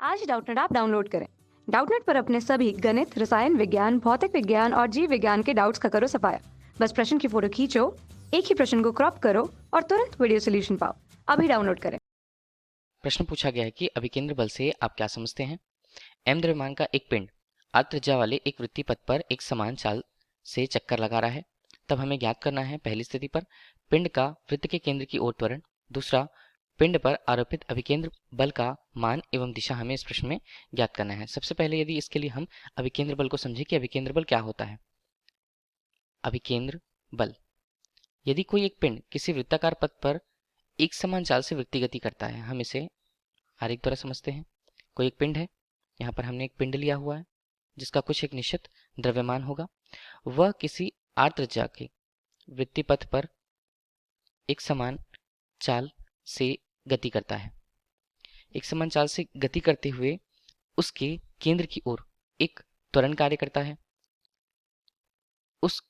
आज Doubtnut app download करें। Doubtnut पर अपने सभी गणित, रसायन विज्ञान, भौतिक विज्ञान और जीव विज्ञान के डाउट्स का करो सफाया। बस प्रश्न की फोटो खींचो, एक ही प्रश्न को क्रॉप करो और तुरंत वीडियो सोल्यूशन पाओ। अभी डाउनलोड करें। प्रश्न पूछा गया है कि अभिकेंद्र बल से आप क्या समझते हैं। एम द्रव्यमान का एक पिंड आर्त त्रिज्या वाले एक वृत्तीय पथ पर एक समान चाल से चक्कर लगा रहा है। तब हमें ज्ञात करना है पहली स्थिति पर पिंड का वृत्त के केंद्र की ओर त्वरण, दूसरा पिंड पर आरोपित अभिकेंद्र बल का मान एवं दिशा हमें इस प्रश्न में ज्ञात करना है। सबसे पहले यदि इसके लिए हम अभिकेंद्र बल को समझे कि अभिकेंद्र बल क्या होता है। अभिकेंद्र बल, यदि कोई एक पिंड किसी वृत्ताकार पथ पर एक समान चाल से वृत्तीय गति करता है, हम इसे आरेख द्वारा समझते हैं। कोई एक पिंड है, यहाँ पर हमने एक पिंड लिया हुआ है जिसका कुछ एक निश्चित द्रव्यमान होगा। वह किसी आर्त त्रिज्या के वृत्तीय पथ पर एक समान चाल से गति करता है। एक समान चाल से गति करते हुए उसके केंद्र की ओर एक त्वरण कार्य करता है। उस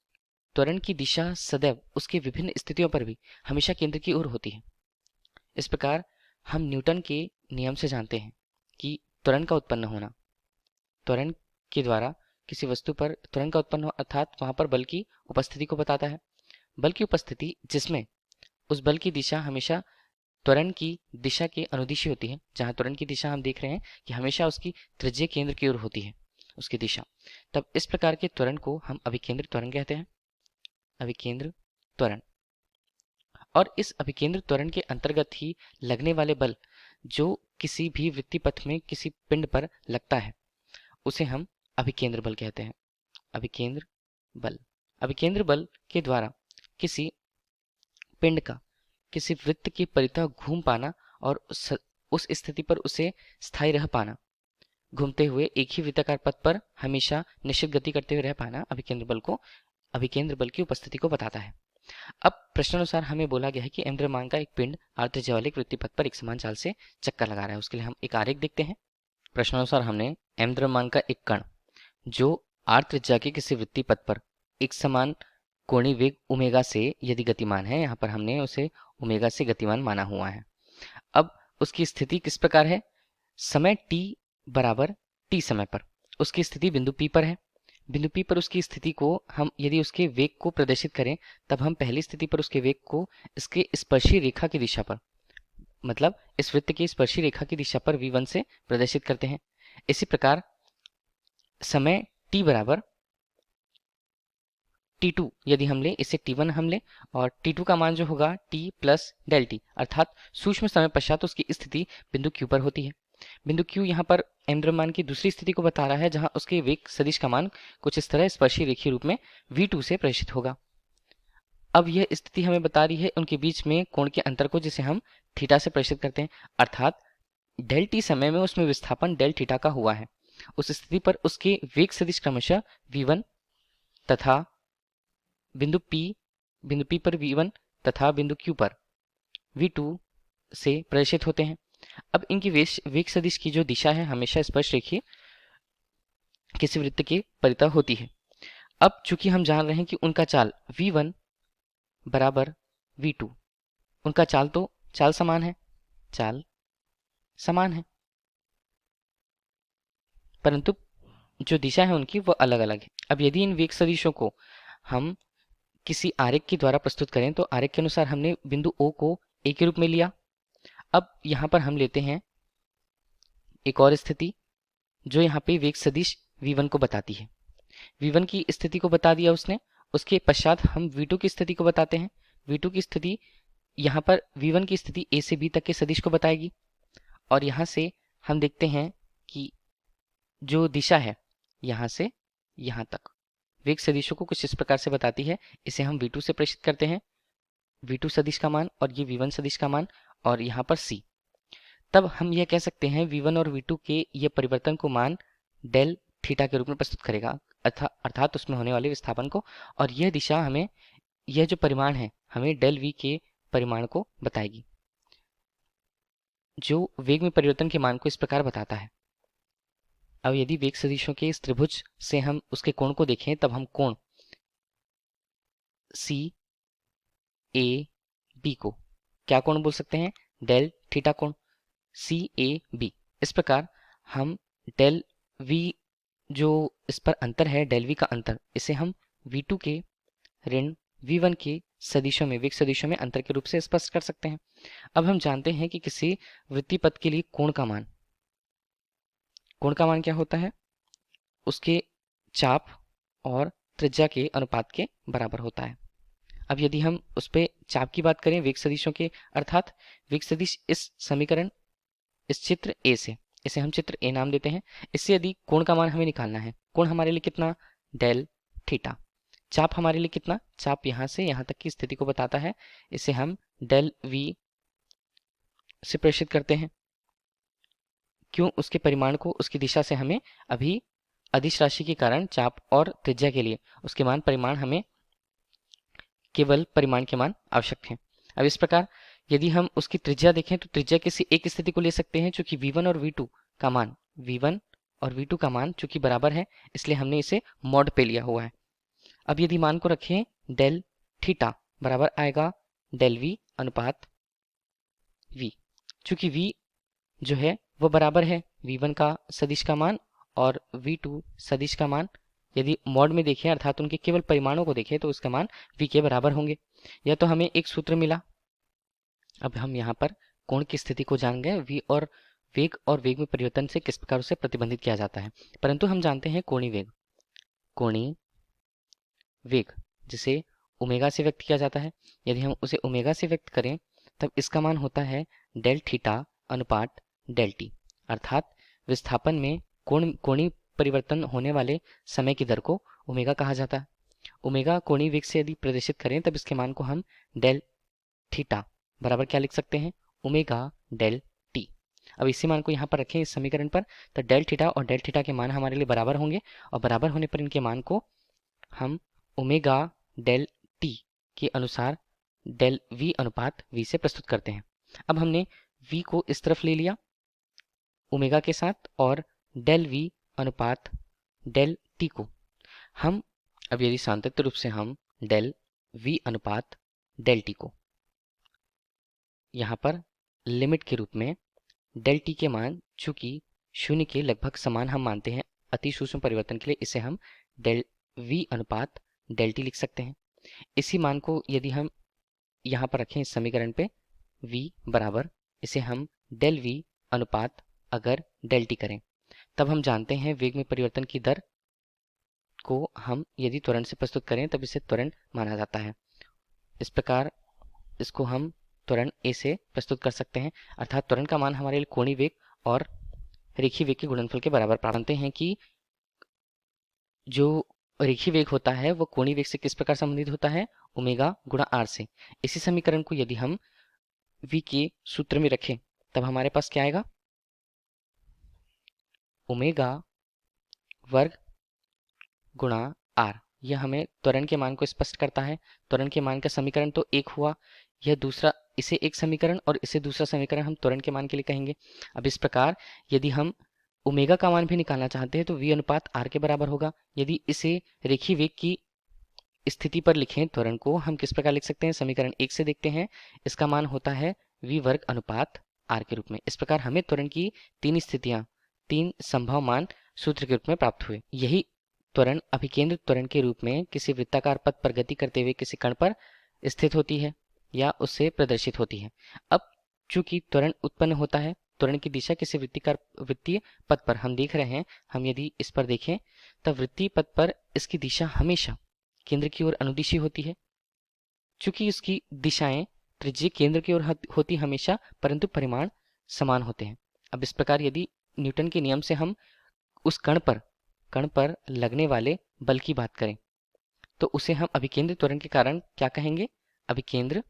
त्वरण की दिशा सदैव उसके विभिन्न स्थितियों पर भी हमेशा केंद्र की ओर होती है। इस प्रकार हम न्यूटन के नियम से जानते हैं कि त्वरण का उत्पन्न होना, त्वरण के द्वारा किसी वस्तु पर त्वरण का उत्पन्न अर्थात वहां पर बल की उपस्थिति को बताता है। बल की उपस्थिति जिसमें उस बल की दिशा हमेशा त्वरण की दिशा के अनुदिशी होती है। जहां त्वरण की दिशा हम देख रहे हैं कि हमेशा उसकी त्रिज्य केंद्र की ओर होती है उसकी दिशा, तब इस प्रकार के त्वरण को हम अभिकेंद्र त्वरण कहते हैं। अभिकेंद्र त्वरण, और इस अभिकेंद्र त्वरण के अंतर्गत ही लगने वाले बल जो किसी भी वृत्तीय पथ में किसी पिंड पर लगता है उसे हम अभिकेंद्र बल कहते हैं। अभिकेंद्र बल, अभिकेंद्र बल के द्वारा किसी पिंड का किसी वृत्त के परितः घूम पाना और उस स्थिति पर उसे स्थायी रह पाना, घूमते हुए एक ही वृत्ताकार पथ पर हमेशा निश्चित गति करते हुए रह पाना अभिकेंद्र बल को, अभिकेंद्र बल की उपस्थिति को बताता है। अब प्रश्नानुसार हमें बोला गया है कि एम द्रव्यमान का एक पिंड आर्त त्रिज्या वाले एक वृत्तीय पथ पर एक समान चाल से चक्कर लगा रहा है। उसके लिए हम एक आरेख देखते हैं। प्रश्नानुसार हमने एम द्रव्यमान का एक कण जो आर्त त्रिज्या के किसी वृत्तीय पथ पर एक समान कोणीय वेग ओमेगा से यदि गतिमान है, यहाँ पर हमने उसे ओमेगा से गतिमान माना हुआ है। अब उसकी स्थिति किस प्रकार है। समय t बराबर t समय पर उसकी स्थिति बिंदु P पर है। बिंदु P पर उसकी स्थिति को हम यदि उसके वेग को प्रदर्शित करें, तब हम पहली स्थिति पर उसके वेग को इसके स्पर्शी रेखा की दिशा पर, मतलब इस वृत्त की स्पर्शी रेखा की दिशा पर v1 से प्रदर्शित करते हैं। इसी प्रकार समय t बराबर t2 यदि हम ले, इसे t1 हम ले, और t2 का मान जो होगा t प्लस डेल टी, अर्थात सूक्ष्म समय पश्चात उसकी स्थिति बिंदु q पर होती है। बिंदु q यहाँ पर एम द्रव्यमान की दूसरी स्थिति को बता रहा है, जहां उसके वेग सदिश का मान कुछ इस तरह स्पर्शी रेखीय रूप में v2 से प्रेषित होगा। अब यह स्थिति हमें बता रही है उनके बीच में कोण के अंतर को, जिसे हम थीटा से प्रेषित करते हैं, अर्थात डेल टी समय में उसमें विस्थापन डेल थीटा का हुआ है। उस स्थिति पर उसके वेग सदिश क्रमशः v1 तथा बिंदु P पर v1 तथा बिंदु Q पर v2 से प्रेषित होते हैं। अब इनकी वेग सदिश की जो दिशा है हमेशा स्पर्श रेखीय किसी वृत्त के परितः होती है। अब चूंकि हम जान रहे हैं कि उनका चाल v1 बराबर v2, उनका चाल समान है, चाल समान है, परंतु जो दिशा है उनकी वह अलग अलग है। अब यदि इन वेग सदिशों को हम किसी आरेख के द्वारा प्रस्तुत करें, तो आरेख के अनुसार हमने बिंदु O को A के रूप में लिया। अब यहाँ पर हम लेते हैं एक और स्थिति जो यहाँ पे वेग सदिश v1 को बताती है। v1 की स्थिति को बता दिया उसने, उसके पश्चात हम v2 की स्थिति को बताते हैं। v2 की स्थिति यहाँ पर v1 की स्थिति a से b तक के सदिश को बताएगी, और यहाँ से हम देखते हैं कि जो दिशा है यहाँ से यहाँ तक वेग सदिशों को कुछ इस प्रकार से बताती है। इसे हम v2 से प्रेषित करते हैं, v2 सदिश का मान और ये v1 सदिश का मान, और यहाँ पर c। तब हम यह कह सकते हैं v1 और v2 के ये परिवर्तन को मान डेल थीटा के रूप में प्रस्तुत करेगा, अर्थात उसमें होने वाले विस्थापन को, और यह दिशा हमें, यह जो परिमाण है हमें डेल v के परिमाण को बताएगी, जो वेग में परिवर्तन के मान को इस प्रकार बताता है। अब यदि वेग सदिशों के इस त्रिभुज से हम उसके कोण को देखें, तब हम कोण सी ए बी को क्या कोण बोल सकते हैं, डेल थीटा कोण सी ए बी। इस प्रकार हम डेल वी जो इस पर अंतर है, डेल वी का अंतर, इसे हम v2 के ऋण v1 के सदिशों में, वेग सदिशों में अंतर के रूप से स्पष्ट कर सकते हैं। अब हम जानते हैं कि किसी वृत्तीय पथ के लिए कोण का मान क्या होता है, उसके चाप और त्रिज्या के अनुपात के बराबर होता है। अब यदि हम उस पे चाप की बात करें वेग सदिशों के, अर्थात वेग सदिश इस समीकरण, इस चित्र ए से, इसे हम चित्र ए नाम देते हैं, इससे यदि कोण का मान हमें निकालना है, कोण हमारे लिए कितना, डेल थीटा। चाप हमारे लिए कितना, चाप यहाँ से यहाँ तक की स्थिति को बताता है, इसे हम डेल वी से प्रेषित करते हैं। क्यों, उसके परिमाण को उसकी दिशा से हमें अभी अदिश राशि के कारण चाप और त्रिज्या के लिए उसके मान परिमाण, हमें केवल परिमाण के मान आवश्यक हैं। अब इस प्रकार यदि हम उसकी त्रिज्या देखें तो त्रिज्या किसी एक स्थिति को ले सकते हैं चूंकि v1 और v2 का मान, v1 और v2 का मान चूंकि बराबर है, इसलिए हमने इसे मॉड पे लिया हुआ है। अब यदि मान को रखें डेल थीटा बराबर आएगा डेल वी अनुपात v, चूंकि v जो है वो बराबर है v1 का सदिश का मान और v2 सदिश का मान। यदि मॉड में देखें अर्थात उनके केवल परिमाणों को देखें तो उसका मान v के बराबर होंगे। यह तो हमें एक सूत्र मिला। अब हम यहाँ पर कोण की स्थिति को जान गए, v और वेग में परिवर्तन से किस प्रकार उसे प्रतिबंधित किया जाता है। परंतु हम जानते हैं कोणीय वेग जिसे ओमेगा से व्यक्त किया जाता है। यदि हम उसे ओमेगा से व्यक्त करें तब इसका मान होता है डेल थीटा अनुपात डेल टी, अर्थात विस्थापन में कोणीय परिवर्तन होने वाले समय की दर को ओमेगा कहा जाता है। ओमेगा कोणीय वेग से यदि प्रदर्शित करें तब इसके मान को हम डेल थीटा बराबर क्या लिख सकते हैं, ओमेगा डेल टी। अब इसी मान को यहाँ पर रखें इस समीकरण पर, तो डेल थीटा और डेल थीटा के मान हमारे लिए बराबर होंगे और बराबर होने पर इनके मान को हम ओमेगा डेल टी के अनुसार डेल वी अनुपात वी से प्रस्तुत करते हैं। अब हमने v को इस तरफ ले लिया ओमेगा के साथ और डेल वी अनुपात डेल टी को हम, अब यदि सांतत्य रूप से हम डेल वी अनुपात डेल टी को यहाँ पर लिमिट के रूप में डेल टी के मान चूंकि शून्य के लगभग समान हम मानते हैं अति सूक्ष्म परिवर्तन के लिए, इसे हम डेल वी अनुपात डेल टी लिख सकते हैं। इसी मान को यदि हम यहाँ पर रखें इस समीकरण पे v बराबर, इसे हम डेल वी अनुपात अगर डेल टी करें तब हम जानते हैं वेग में परिवर्तन की दर को हम यदि त्वरण से प्रस्तुत करें तब इसे त्वरण माना जाता है। इस प्रकार इसको हम त्वरण ए से प्रस्तुत कर सकते हैं, अर्थात त्वरण का मान हमारे लिए कोणीय वेग और रेखीय वेग के गुणनफल के बराबर प्राप्त होते हैं कि जो रेखीय वेग होता है वो कोणीय वेग से किस प्रकार संबंधित होता है, ओमेगा गुणा आर से। इसी समीकरण को यदि हम v के सूत्र में रखें तब हमारे पास क्या आएगा, ओमेगा वर्ग गुणा आर। यह हमें त्वरण के मान को स्पष्ट करता है। त्वरण के मान का समीकरण तो एक हुआ, यह दूसरा, इसे एक समीकरण और इसे दूसरा समीकरण हम त्वरण के मान के लिए कहेंगे। अब इस प्रकार यदि हम ओमेगा का मान भी निकालना चाहते हैं तो v अनुपात आर के बराबर होगा। यदि इसे रेखीय वेग की स्थिति पर लिखें त्वरण को हम किस प्रकार लिख सकते हैं, समीकरण एक से देखते हैं, इसका मान होता है v वर्ग अनुपात आर के रूप में। इस प्रकार हमें त्वरण की तीन स्थितियां, तीन संभव मान सूत्र के रूप में प्राप्त हुए। यही त्वरण अभिकेंद्र त्वरण के रूप में किसी वृत्ताकार पथ पर गति करते हुए किसी कण पर स्थित होती है या उससे प्रदर्शित होती है। अब चूंकि त्वरण उत्पन्न होता है, त्वरण की दिशा किसी वृत्तीय पथ पर हम देख रहे हैं, हम यदि इस पर देखें तब वृत्तीय पथ पर इसकी दिशा हमेशा केंद्र की ओर अनुदिशी होती है। चूंकि इसकी दिशाएं त्रिज्यीय केंद्र की ओर होती हमेशा, परंतु परिमाण समान होते हैं। अब इस प्रकार यदि न्यूटन के नियम से हम उस कण पर लगने वाले बल की बात करें तो उसे हम अभिकेंद्र त्वरण के कारण क्या कहेंगे, अभिकेंद्र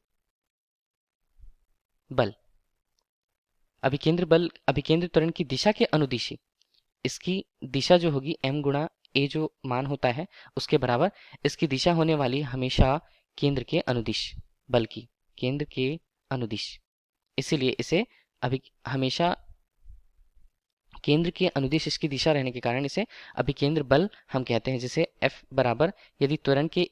बल। अभिकेंद्र त्वरण की दिशा के अनुदिशी इसकी दिशा जो होगी m गुणा a जो मान होता है उसके बराबर इसकी दिशा होने वाली हमेशा केंद्र के अनुदिश, बल की केंद्र के अनुदिश, इसीलिए इसे हमेशा केंद्र के अनुदिश इसकी दिशा रहने के कारण इसे अभिकेंद्र बल हम कहते हैं, जिसे F बराबर यदि त्वरण के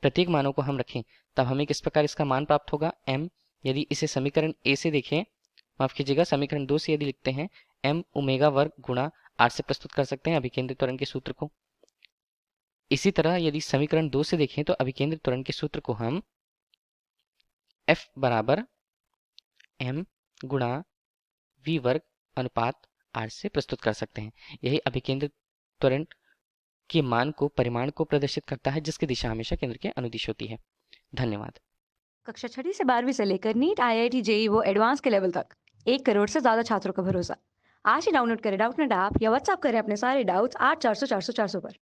प्रत्येक मानों को हम रखें तब हमें किस प्रकार इसका मान प्राप्त होगा, m। यदि इसे समीकरण ए से देखें, माफ कीजिएगा समीकरण 2 से यदि लिखते हैं एम ओमेगा वर्ग गुणा आर से प्रस्तुत कर सकते हैं अभिकेंद्र त्वरण के सूत्र को। इसी तरह यदि समीकरण 2 से देखें तो अभिकेंद्र त्वरण के सूत्र को हम F बराबर m गुणा v वर्ग अनुपात r से प्रस्तुत कर सकते हैं। यही अभिकेंद्र त्वरण के मान को परिमाण को प्रदर्शित करता है जिसकी दिशा हमेशा केंद्र के अनुदिश होती है। धन्यवाद। कक्षा 6ठी से 12वीं से लेकर नीट, IIT, JEE वो एडवांस के लेवल तक 1 करोड़ से ज्यादा छात्रों का भरोसा। आज ही डाउनलोड करें डाउटनेट ऐप या व्हाट्सएप करें अपने सारे डाउट्स 8400 400 400 पर।